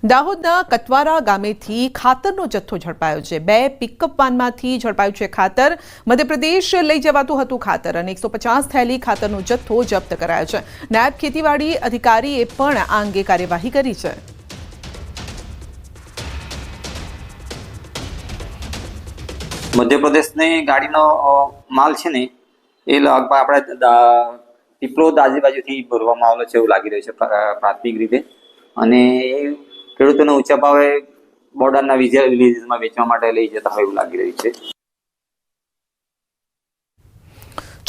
દાહોદના કતવારા ગામેથી ખાતરનો જથ્થો ઝડપાયો છે। 2 પિકઅપ વાનમાંથી ઝડપાયું છે ખાતર। મધ્યપ્રદેશ લઈ જવાતું હતું ખાતર અને 150 થેલી ખાતરનો જથ્થો જપ્ત કરાયો છે। નાયબ ખેતીવાડી અધિકારીએ પણ આ અંગે કાર્યવાહી કરી છે। મધ્યપ્રદેશની ગાડીનો માલ છે ને એ લગભગ આપણે પીપળોદ આજુબાજુથી ભરવામાં આવેલો છે એવું લાગી રહ્યું છે પ્રાથમિક રીતે, અને એ ખેડૂતોને ઊંચા ભાવે બોર્ડરના વિલેજીસમાં વેચવા માટે લઈ જતા હોય એવું લાગી રહ્યું છે।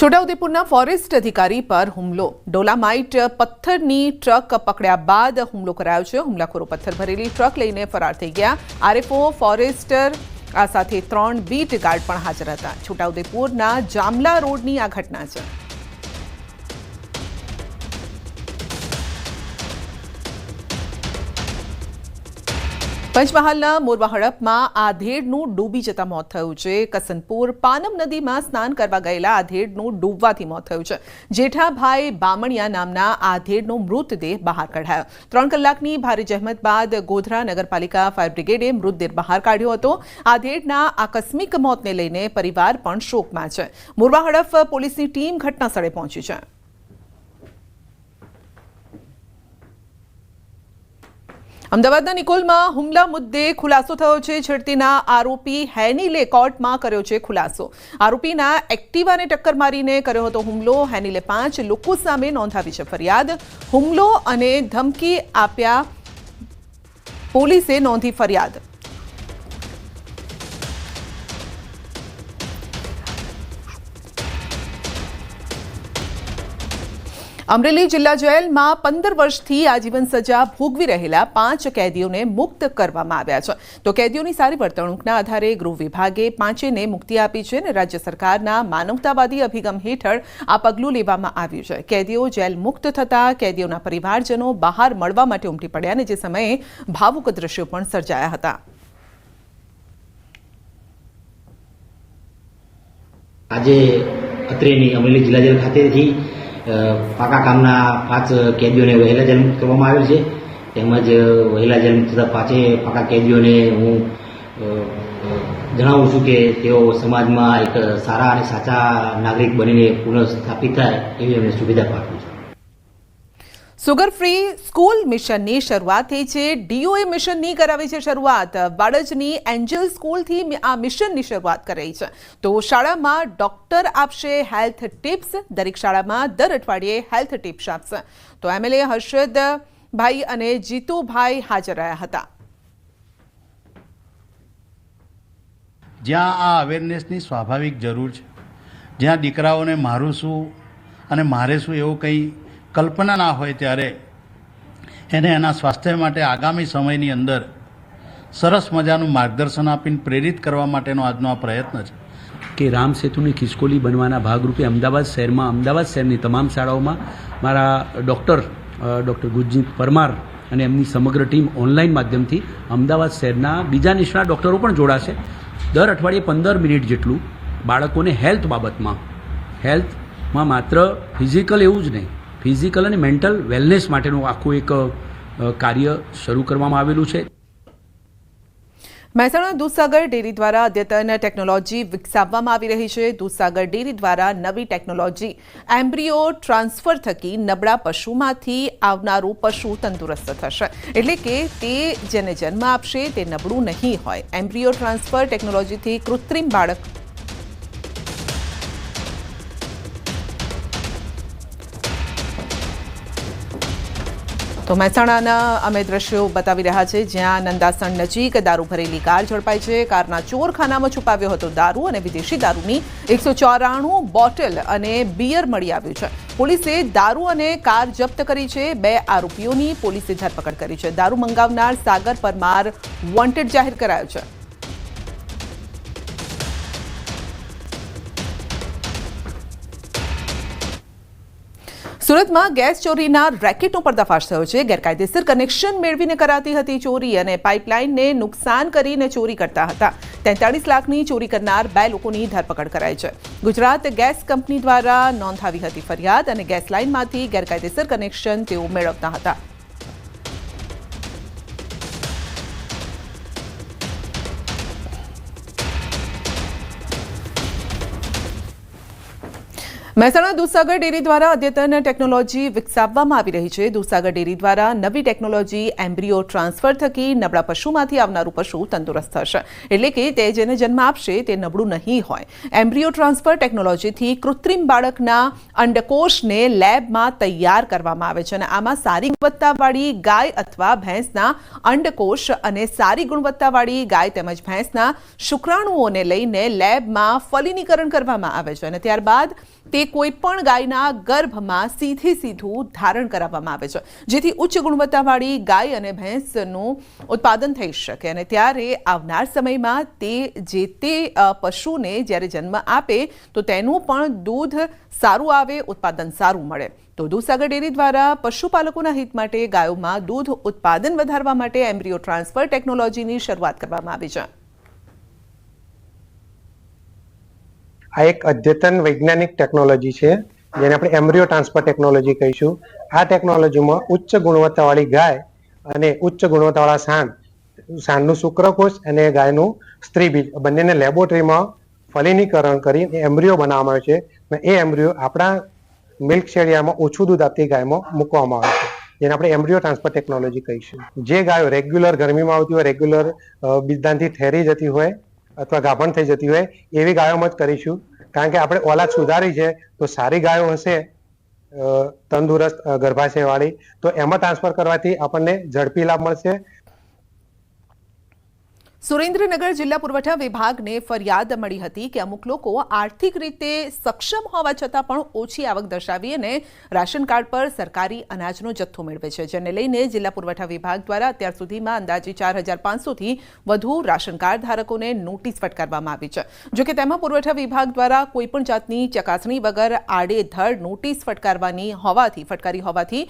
છોટાઉદેપુરના ફોરેસ્ટ અધિકારી પર હુમલો। ડોલામાઇટ પથ્થરની ટ્રક પકડ્યા બાદ હુમલો કરાયો છે। હુમલાખોરો પથ્થર ભરેલી ટ્રક લઈને ફરાર થઈ ગયા। આરએફઓ ફોરેસ્ટર આ સાથે 3 બીટ ગાર્ડ પણ હાજર હતા। છોટાઉદેપુરના જામલા રોડની આ ઘટના છે। પંચમહાલના મોરવા હડપમાં આધેડનું ડૂબી જતા મોત થયું છે। કસનપુર પાનમ નદીમાં સ્નાન કરવા ગયેલા આધેડનું ડૂબવાથી મોત થયું છે। જેઠાભાઈ બામણિયા નામના આધેડનો મૃતદેહ બહાર કઢાયો। 3 કલાકની ભારે જહેમત બાદ ગોધરા નગરપાલિકા ફાયર બ્રિગેડે મૃતદેહ બહાર કાઢ્યો હતો। આધેડના આકસ્મિક મોતને લઈને પરિવાર પણ શોકમાં છે। મોરવા હડપ પોલીસની ટીમ ઘટના સ્થળે પહોંચી છે। અમદાવાદના નિકોલમાં હુમલા મુદ્દે ખુલાસો થયો છે। છેડતીના આરોપી હેનીલે કોર્ટમાં કર્યો છે ખુલાસો। આરોપીના એક્ટિવાને ટક્કર મારીને કર્યો હતો હુમલો। હેનીલે 5 લોકો સામે નોંધાવી છે ફરિયાદ। હુમલો અને ધમકી આપ્યા પોલીસે નોંધી ફરિયાદ। અમરેલી જિલ્લા જેલમાં 15 વર્ષથી આજીવન સજા ભોગવી રહેલા 5 કેદીઓને મુક્ત કરવામાં આવ્યા છે। તો કેદીઓની સારી વર્તણૂકના આધારે ગૃહ વિભાગે 5ને મુક્તિ આપી છે અને રાજ્ય સરકારના માનવતાવાદી અભિગમ હેઠળ આ પગલું લેવામાં આવ્યું છે। કેદીઓ જેલ મુક્ત થતા કેદીઓના પરિવારજનો બહાર મળવા માટે ઉમટી પડ્યા અને જે સમયે ભાવુક દ્રશ્યો પણ સર્જાયા હતા। આજે અત્રેની અમરેલી જિલ્લા જેલ ખાતેથી પાકા કામના 5 કેદીઓને વહેલા જેલ મુક્ત કરવામાં આવેલ છે। તેમજ વહેલા જેલ મુક્ત થતા 5 પાકા કેદીઓને હું જણાવું છું કે તેઓ સમાજમાં એક સારા અને સાચા નાગરિક બનીને પુનઃસ્થાપિત થાય એવી અમને સુવિધા પાઠવું છું। સુગર ફ્રી સ્કૂલ મિશનની શરૂઆત થઈ છે। ડીઓએ મિશનની કરાવી છે શરૂઆત। વાડજની એન્જલ સ્કૂલથી આ મિશનની શરૂઆત કરાઈ છે। તો શાળામાં ડોક્ટર આપશે હેલ્થ ટિપ્સ। દરેક શાળામાં દર અઠવાડિયે હેલ્થ ટિપ્સ આપશે। તો એમએલએ હર્ષદભાઈ અને જીતુભાઈ હાજર રહ્યા હતા। જ્યાં આ અવેરનેસની સ્વાભાવિક જરૂર છે, જ્યાં દીકરાઓને મારું શું અને મારે શું એવું કંઈ કલ્પના ના હોય, ત્યારે એને એના સ્વાસ્થ્ય માટે આગામી સમયની અંદર સરસ મજાનું માર્ગદર્શન આપીને પ્રેરિત કરવા માટેનો આજનો આ પ્રયત્ન છે કે રામ સેતુની ખિસકોલી બનવાના ભાગરૂપે અમદાવાદ શહેરની તમામ શાળાઓમાં મારા ડૉક્ટર ગુરજીત પરમાર અને એમની સમગ્ર ટીમ ઓનલાઈન માધ્યમથી અમદાવાદ શહેરના બીજા નિષ્ણાત ડૉક્ટરો પણ જોડાશે। દર અઠવાડિયે 15 મિનિટ જેટલું બાળકોને હેલ્થમાં માત્ર ફિઝિકલ એવું જ નહીં, ફિઝિકલ અને મેન્ટલ વેલનેસ માટેનું આખું એક કાર્ય શરૂ કરવામાં આવેલું છે। મહેસાણા દૂધસાગર ડેરી દ્વારા અદ્યતન ટેકનોલોજી વિકસાવવામાં આવી રહી છે। દૂધસાગર ડેરી દ્વારા નવી ટેકનોલોજી એમ્બ્રિયો ટ્રાન્સફર થકી નબળા પશુમાંથી આવનારું પશુ તંદુરસ્ત થશે। એટલે કે તે જેને જન્મ આપશે તે નબળું નહીં હોય। એમ્બ્રિયો ટ્રાન્સફર ટેકનોલોજીથી કૃત્રિમ બાળક તો મહેસાણાના અમે દ્રશ્યો બતાવી રહ્યા છે, જ્યાં નંદાસણ નજીક દારૂ ભરેલી કાર ઝડપાઈ છે। કારના ચોરખાનામાં છુપાવ્યો હતો દારૂ અને વિદેશી દારૂની 194 બોટલ અને બિયર મળી આવ્યું છે। પોલીસે દારૂ અને કાર જપ્ત કરી છે। 2 આરોપીઓની પોલીસે ધરપકડ કરી છે। દારૂ મંગાવનાર સાગર પરમાર વોન્ટેડ જાહેર કરાયો છે। સુરતમાં ગેસ ચોરીના રેકેટનો પર્દાફાશ થયો છે। ગેરકાયદેસર કનેક્શન મેળવીને કરાતી હતી ચોરી અને પાઇપલાઇનને નુકસાન કરીને ચોરી કરતા હતા। 43 લાખની ચોરી કરનાર 2 લોકોની ધરપકડ કરાઈ છે। ગુજરાત ગેસ કંપની દ્વારા નોંધાવી હતી ફરિયાદ અને ગેસ લાઇનમાંથી ગેરકાયદેસર કનેક્શન તેઓ મેળવતા હતા। મહેસાણા દૂધસાગર ડેરી દ્વારા અદ્યતન ટેકનોલોજી વિકસાવવામાં આવી રહી છે. દૂધસાગર ડેરી દ્વારા નવી ટેકનોલોજી એમ્બ્રિયો ટ્રાન્સફર થકી નબળા પશુમાંથી આવનારું પશુ તંદુરસ્ત થશે. એટલે કે તે જેને જન્મ આપશે તે નબળું નહીં હોય. એમ્બ્રિયો ટ્રાન્સફર ટેકનોલોજીથી કૃત્રિમ બાળકના અંડકોષને લેબમાં તૈયાર કરવામાં આવે છે અને આમાં સારી ગુણવત્તાવાળી ગાય અથવા ભેંસના અંડકોષ અને સારી ગુણવત્તાવાળી ગાય તેમજ ભેંસના શુક્રાણુઓને લઈને લેબમાં ફલિનીકરણ કરવામાં આવે છે અને ત્યારબાદ તે કોઈપણ ગાયના ગર્ભમાં સીધું ધારણ કરાવવામાં આવે છે, જેથી ઉચ્ચ ગુણવત્તાવાળી ગાય અને ભેંસનું ઉત્પાદન થઈ શકે અને ત્યારે આવનાર સમયમાં તે પશુને જ્યારે જન્મ આપે તો તેનું પણ દૂધ સારું આવે, ઉત્પાદન સારું મળે. તો દૂધસાગર ડેરી દ્વારા પશુપાલકોના હિત માટે ગાયોમાં દૂધ ઉત્પાદન વધારવા માટે એમ્બ્રિયો ટ્રાન્સફર ટેકનોલોજીની શરૂઆત કરવામાં આવી છે. આ એક અદ્યતન વૈજ્ઞાનિક ટેકનોલોજી છે જેને આપણે એમ્બ્રિયો ટ્રાન્સફર ટેકનોલોજી કહીશું. આ ટેકનોલોજીમાં ઉચ્ચ ગુણવત્તાવાળી ગાય અને ઉચ્ચ ગુણવત્તાવાળા સાંડનું શુક્રકોષ અને ગાયનું સ્ત્રીબીજ બંનેને લેબોરેટરીમાં ફલિનીકરણ કરી એમ્બ્રિયો બનાવવામાં આવે છે અને એ એમ્બ્રિયો આપણા મિલ્ક શેડિયામાં ઓછું દૂધ આપતી ગાયમાં મૂકવામાં આવે છે, જેને આપણે એમ્બ્રિયો ટ્રાન્સફર ટેકનોલોજી કહીશું. જે ગાયો રેગ્યુલર ગરમીમાં આવતી હોય, રેગ્યુલર બીજદાનથી ઠેરી જતી હોય અથવા ગાભણ થઈ જતી હોય એવી ગાયોમાં જ કરીશું. કારણ કે આપણે ઓલાદ સુધારી છે તો સારી ગાયો હશે તંદુરસ્ત ગર્ભાશયવાળી, તો એમાં ટ્રાન્સફર કરવાથી આપણને ઝડપી લાભ મળશે. સુરેન્દ્રનગર જિલ્લા પુરવઠા વિભાગને ફરિયાદ મળી હતી કે અમુક લોકો આર્થિક રીતે સક્ષમ હોવા છતાં પણ ઓછી આવક દર્શાવી અને રાશન કાર્ડ પર સરકારી અનાજનો જથ્થો મેળવે છે, જેને લઈને જિલ્લા પુરવઠા વિભાગ દ્વારા અત્યાર સુધીમાં અંદાજે 4500થી વધુ રાશન કાર્ડ ધારકોને નોટિસ ફટકારવામાં આવી છે. જોકે તેમાં પુરવઠા વિભાગ દ્વારા કોઈપણ જાતની ચકાસણી વગર આડેધડ નોટિસ ફટકારી હોવાથી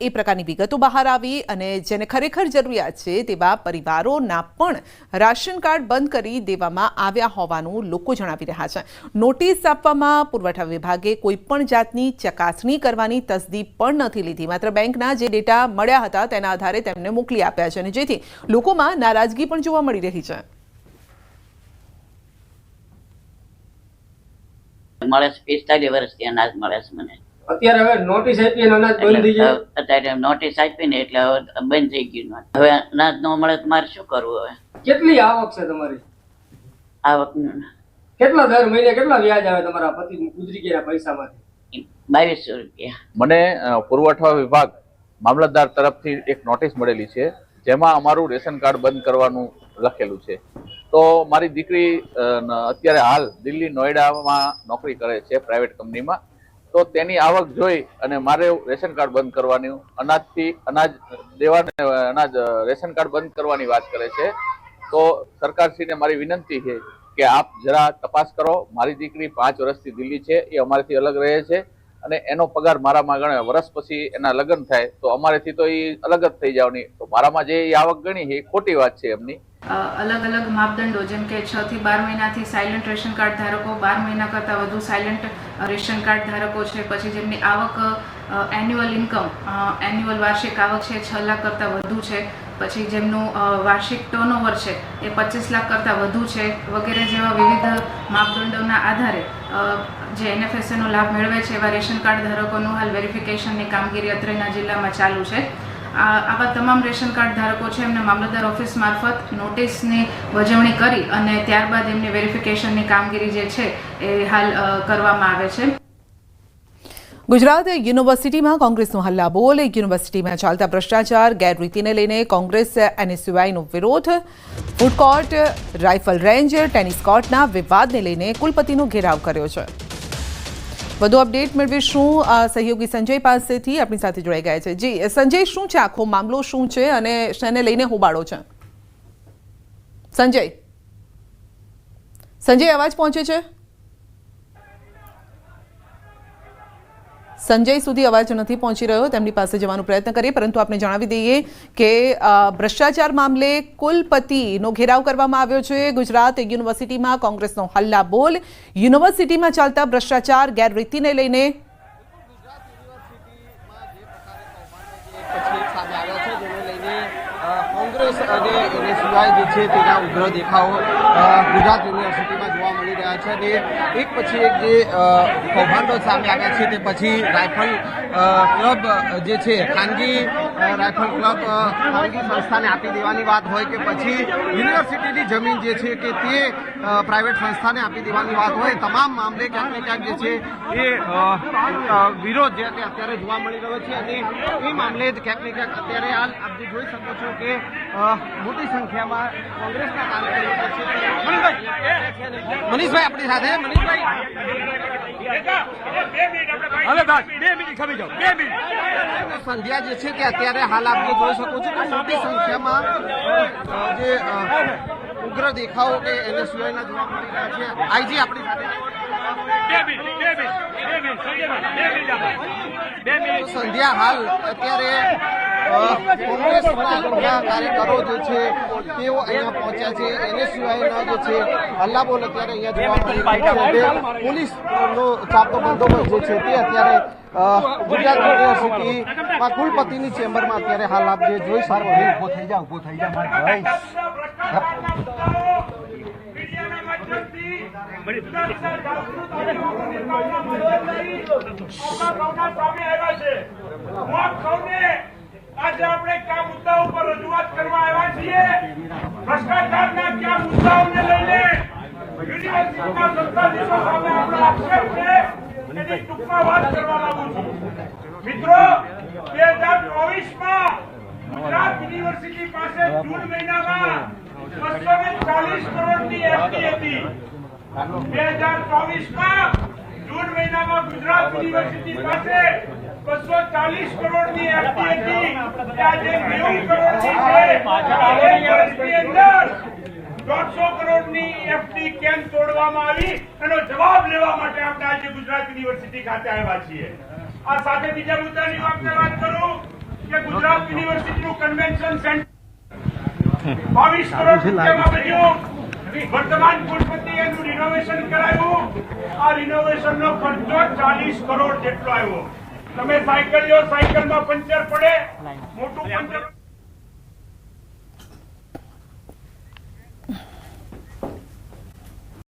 એ પ્રકારની વિગતો બહાર આવી અને જેને ખરેખર જરૂરિયાત છે તેવા પરિવારોના પણ રાશન કાર્ડ બંધ કરી દેવામાં આવ્યા હોવાનું લોકો જણાવી રહ્યા છે. નોટિસ આપવામાં પુરવઠા વિભાગે કોઈપણ જાતની ચકાસણી કરવાની તસદી પણ નથી લીધી. માત્ર બેંકના જે ડેટા મળ્યા હતા તેના આધારે તેમને મોકલી આપ્યા છે અને જેથી લોકોમાં નારાજગી પણ જોવા મળી રહી છે. મળે છે 45 વર્ષથી અનાજ મળે છે મને. અત્યારે હવે નોટિસ આપી અને અનાજ બંધ થઈ ગયું. અત્યારે નોટિસ આપીને એટલે હવે બંધ થઈ ગયું. હવે અનાજ ન મળે તો મારે શું કરવું? હવે કેટલી આવક છે તમારી? આવક કેટલા દર મહિને કેટલા વ્યાજ આવે તમારા પતિ ગુજરી ગયા પૈસામાંથી? 2200 રૂપિયા. મને પુરવઠા વિભાગ મામલતદાર તરફથી એક નોટિસ મળેલી છે જેમાં અમારું રેશન કાર્ડ બંધ કરવાનું લખેલું છે. તો મારી દીકરી અત્યારે હાલ દિલ્હી નોઈડામાં નોકરી કરે છે પ્રાઇવેટ કંપનીમાં. તો તેની આવક જોઈ અને મારે રેશન કાર્ડ બંધ કરવાનું, રેશન કાર્ડ બંધ કરવાની વાત કરે છે. તો સરકારશ્રીને મારી વિનંતી છે કે આપ જરા તપાસ કરો. મારી દીકરી 5 વર્ષથી દિલ્હી છે, એ અમારેથી અલગ રહે છે અને એનો પગાર મારામાં ગણે. વર્ષ પછી એના લગ્ન થાય તો અમારેથી તો એ અલગ જ થઈ જવાની. તો મારામાં જે આવક ગણી છે એ ખોટી વાત છે એમની. અલગ અલગ માપદંડો જેમ કે 6 થી 12 મહિનાથી સાયલન્ટ રેશન કાર્ડ ધારકો, 12 મહિના કરતાં વધુ સાયલન્ટ રેશન કાર્ડ ધારકો છે, પછી જેમની આવક એન્યુઅલ ઇન્કમ એન્યુઅલ વાર્ષિક આવક છે 6 લાખ કરતાં વધુ છે, પછી જેમનું વાર્ષિક ટર્નઓવર છે એ 25 લાખ કરતાં વધુ છે વગેરે જેવા વિવિધ માપદંડોના આધારે જે NFSAનો લાભ મેળવે છે એવા રેશન કાર્ડ ધારકોનું હાલ વેરિફિકેશનની કામગીરી અત્રેના જિલ્લામાં ચાલુ છે. આવા તમામ રેશન કાર્ડ ધારકો છે એમને મામલતદાર ઓફિસ મારફત નોટિસની વજવણી કરી અને ત્યારબાદ એમની વેરિફિકેશનની કામગીરી જે છે એ હાલ કરવામાં આવે છે. ગુજરાત યુનિવર્સિટીમાં કોંગ્રેસનો હલ્લાબોલ. યુનિવર્સિટીમાં ચાલતા ભ્રષ્ટાચાર, ગેરરીતિને લઈને કોંગ્રેસ NSUIનો વિરોધ. Food court, rifle range, tennis કોર્ટના વિવાદને લઈને કુલપતિનો ઘેરાવ કર્યો છે. વધુ અપડેટ મેળવીશું સહયોગી સંજય પાસેથી. આપણી સાથે જોડાઈ ગયા છે. જી સંજય, શું છે આખો મામલો, શું છે અને શેને લઈને હોબાળો છે? સંજય અવાજ પહોંચે છે? સંજય સુધી અવાજ નથી પહોંચી રહ્યો. તેમની પાસે જવાનો પ્રયત્ન કરીએ, પરંતુ આપણે જણાવી દઈએ કે ભ્રષ્ટાચાર મામલે કુલપતિનો ઘેરાવ કરવામાં આવ્યો છે. ગુજરાત યુનિવર્સિટીમાં કોંગ્રેસનો હલ્લાબોલ. યુનિવર્સિટીમાં ચાલતા ભ્રષ્ટાચાર, ગેરરીતિને લઈને કોંગ્રેસ અને NSUI જે છે તેના ઉગ્ર દેખાવો ગુજરાત યુનિવર્સિટીમાં જોવા મળી રહ્યા રહ્યા છે અને એક પછી એક જે કૌભાંડો સામે આવ્યા છે તે પછી રાઇફલ ક્લબ જે છે ખાનગી રાઇફલ ક્લબ ખાનગી સંસ્થાને આપી દેવાની વાત હોય કે પછી યુનિવર્સિટીની જમીન જે છે કે તે પ્રાઇવેટ સંસ્થાને આપી દેવાની વાત હોય, તમામ મામલે ક્યાંક ને ક્યાંક જે છે એ વિરોધ જે અત્યારે જોવા મળી રહ્યો છે અને એ મામલે જ ક્યાંક ને ક્યાંક અત્યારે હાલ આપ જે જોઈ શકો છો કે મોટી સંખ્યામાં કોંગ્રેસના કાર્યકરો છે. મનીષભાઈ આપણી સાથે. મનીષભાઈ સંધ્યા જે છે કે અત્યારે હાલ આપ જે જોઈ શકો છો કે મોટી સંખ્યામાં જે ઉગ્ર દેખાવો કે એને સિવાયના જોવા મળી રહ્યા છે. આઈજી આપણી સાથે. સંધ્યા હાલ અત્યારે કોંગ્રેસના કાર્યકરો જે છે તેઓ અહીંયા પહોંચ્યા છે, એને સિવાયના જે છે હલ્લાબોલ અત્યારે અહીંયા જોવા મળી રહ્યો છે. પોલીસનો ચાપતો બંદોબસ્ત જે છે તે અત્યારે ગુજરાત યુનિવર્સિટીમાં કુલપતિની ચેમ્બરમાં અત્યારે હાલ આપ જે જોઈ શકો. ઉભો થઈ જા ભાઈ. આજે આપણે કયા મુદ્દા ઉપર રજૂઆત કરવા આવ્યા છીએ? ભ્રષ્ટાચારના કયા મુદ્દાઓને લઈને યુનિવર્સિટીના સત્તાધીશો સામે આપણો આક્ષેપ છે એની ટૂંકમાં વાત કરવા માંગુ છું. મિત્રો, 2024માં ગુજરાત યુનિવર્સિટી પાસે જૂન મહિનામાં 240 કરોડની એફડી હતી. 2024માં જૂન મહિનામાં ગુજરાત યુનિવર્સિટી પાસે 240 કરોડની એફડી હતી. આજે 90 કરોડની છે. વર્ષની અંદર 150 કરોડની એફડી કેમ તોડવામાં આવી એનો જવાબ લેવા માટે આપણે આજે ગુજરાત યુનિવર્સિટી ખાતે આવ્યા છીએ. આ સાથે બીજા મુદ્દાની વાત કરું કે ગુજરાત યુનિવર્સિટીનું કન્વેન્શન સેન્ટર 22 કરોડ રૂપિયામાં બન્યું. વર્તમાન કુલપતિ એનું રિનોવેશન કરાયું. આ રિનોવેશનનો ખર્ચો 40 કરોડ જેટલો આવ્યો. તમે સાયકલ લો, સાયકલમાં પંચર પડે, મોટું પંચર